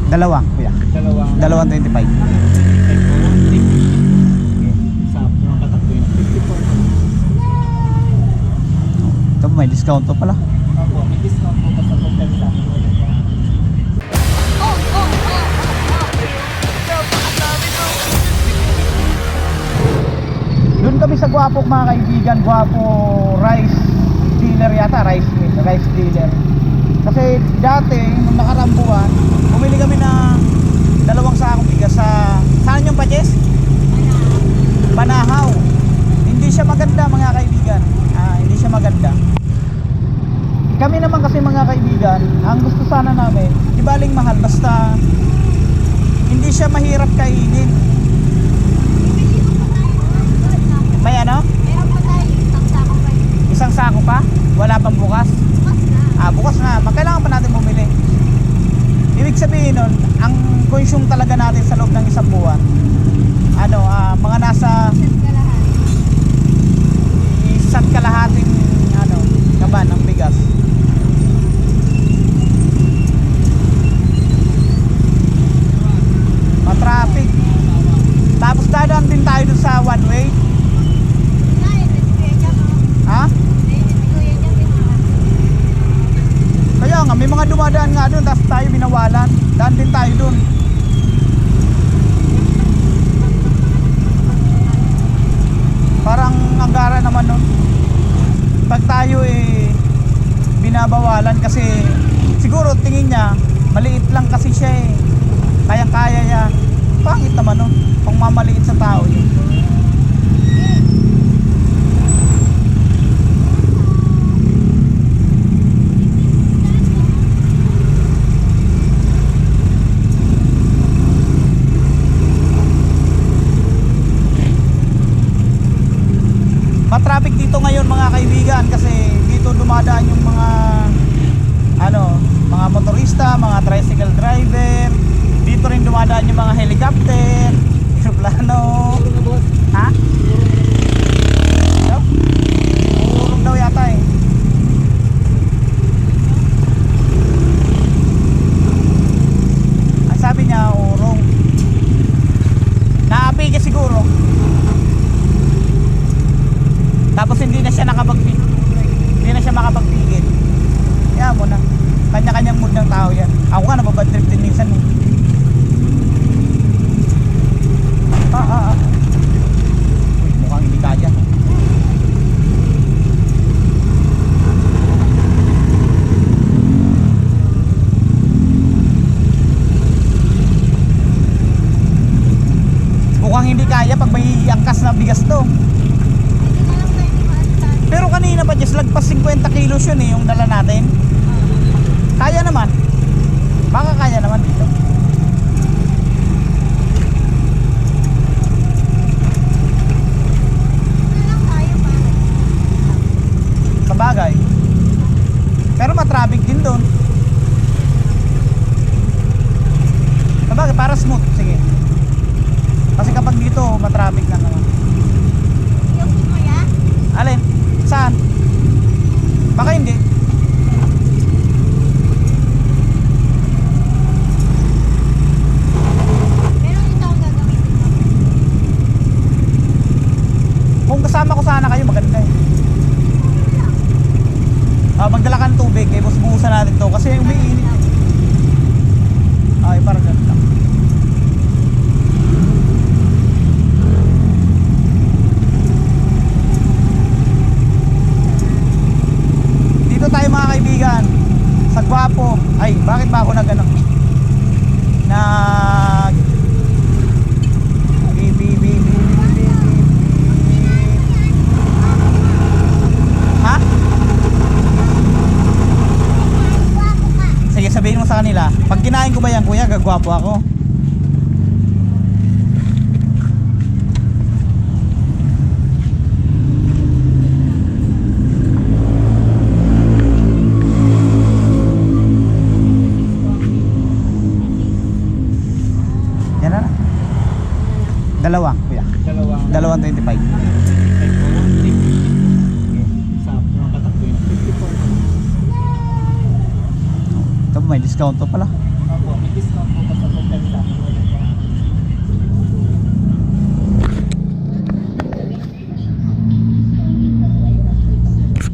Dalawa, kuya. Dalawang 2.25. sa mga katakbo yun. 54 na. Ito may discount to pala. Opo, may discount po pa sa hotel sa amin. Doon kami sa Guapo mga kaibigan, Guapo rice dealer yata, rice dealer. Kasi dati nung nakaraang buwan, bumili kami ng 2 sakong bigas sa saan yung Pajes? Banahaw. Hindi siya maganda mga kaibigan. Hindi siya maganda. Kami naman kasi mga kaibigan, ang gusto sana namin, di baling mahal basta hindi siya mahirap kainin. May ano? Meron pa tayo, isang sako pa yun. Isang sako pa? Wala pang bukas? Bukas na. Bukas na. Kailangan pa natin bumili. Ibig sabihin nun, ang consume talaga natin sa loob ng isang buwan, mga nasa Isa't kalahati. 1.5 kaban ng bigas. Matraffic. Tapos dadaan din tayo dun sa one way. Ha? Kaya nga, may mga dumadaan nga doon, tapos tayo binawalan. Daan din tayo doon. Parang agara naman nun. Pag tayo binabawalan kasi siguro tingin niya, maliit lang kasi siya kayang-kaya niya. Pangit naman nun, kung mamaliit sa tao yun. Matraffic dito ngayon mga kaibigan kasi dito dumadaan yung mga mga motorista, mga tricycle driver. Dito rin dumadaan yung mga helicopter, aeroplano. Ha? Urong daw yata Ang sabi niya urong. Naapi ka siguro. Tapos hindi na siya hindi na siya makapagpigil. Kaya mo na. Kanya-kanyang mood ng tao yan. Ako nga nababad trip din minsan Uy, mukhang hindi kaya. Mukhang hindi kaya pag may angkas na bigas to. Pero kanina pa just lagpas 50 kilos yun yung dala natin. Kaya naman. Baka kaya naman dito. Sabagay. Pero matraffic din doon. Sabagay, para smooth. Sige. Kasi kapag dito matraffic na naman. Alin? Saan? Baka hindi. Pero ito ang gagawin. Kung kasama ko sana kayo, maganda magdala ka ng tubig, bubuhusan natin to kasi umiinit. Parang ganun lang. Dito tayo mga kaibigan sa Guapo. Bakit ba ako nag Ha? Sige, sabihin mo sa kanila, pag kinain ko ba yan kuya, gagwapo ako. Yan na. Dalawa, kuya. Dalawang 2.25. sa mga katakbo yun. 54 na. Ito may discount to pala.